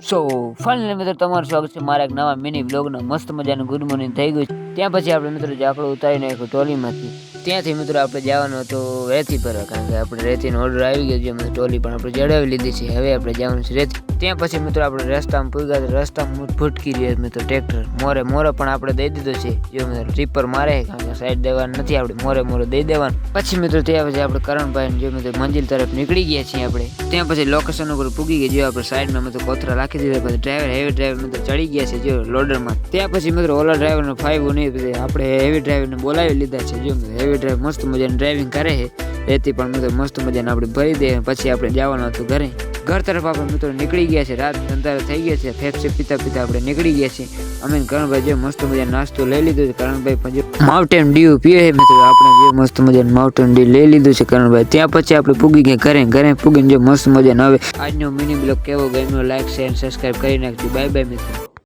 So finally મિત્રો તમારું સ્વાગત છે મારા એક નવા મિની બ્લોગનો। મસ્ત મજાનું ગુડ મોર્નિંગ થઈ ગયું છે। ત્યાં પછી આપણે મિત્રો જાકડું ઉતારી નાખ્યું ટોલીમાંથી। ત્યાંથી મિત્રો આપણે જવાનું હતું રેતી પર, કારણ કે આપણે રેતીનો ઓર્ડર આવી ગયો છે। મિત્રો ટોલી પણ આપણે જડાવી લીધી છે, હવે આપણે જવાનું છે રેતી। ત્યાં પછી મિત્રો આપણે રસ્તામાં પૂગ્યા, રસ્તામાં ફૂટકી રહ્યા મિત્રો ટ્રેક્ટર મોરે પણ આપણે દઈ દીધો છે। જો મિત્રો ટીપર મારે, કારણ કે સાઈડ દેવાનું નથી, આપણે મોરે દઈ દેવાનું। પછી મિત્રો ત્યાં પછી આપણે કરણભાઈ જો મિત્રો મંજિલ તરફ નીકળી ગયા છીએ આપણે। ત્યાં પછી લોકેશન ઉપર પૂગી ગયા, જો આપણે સાઈડમાં મિત્રો કોથરા રાખી દીધા। પછી ડ્રાઈવર હેવી ડ્રાઈવર મિત્રો ચડી ગયા છે જો લોડરમાં। ત્યાં પછી મિત્રો ઓલા ડ્રાઈવરનો ફાઈવ નહીં, પછી આપણે હેવી ડ્રાઈવરને બોલાવી લીધા છે। જો હેવી ડ્રાઈવર મસ્ત મજાની ડ્રાઇવિંગ કરે છે, રેતી પણ મિત્રો મસ્ત મજાને આપણે ભરી દે। પછી આપણે જવાનું હતું ઘરે। ઘર તરફ આપણે મિત્રો નીકળી ગયા છે, રાત અંધારો થઈ ગયા છે। ફેફસી પીતા આપણે નીકળી ગયા છીએ। અમે કરણભાઈ જો મસ્ત મજાનો નાસ્તો લઈ લીધો છે। કરણભાઈ પણ જો માઉન્ટેન ડ્યુ પીએ છે મિત્રો, આપણે જે મસ્ત મજાનું માઉન્ટેન ડ્યુ લઈ લીધું છે કરણભાઈ। ત્યાં પછી આપણે પૂગી ગયા ઘરે પૂગીને જો મસ્ત મજાનો। હવે આજનો મિની બ્લોગ કેવો ગમ્યો, લાઈક શેર સબસ્ક્રાઈબ કરી નાખજો। બાય બાય મિત્રો।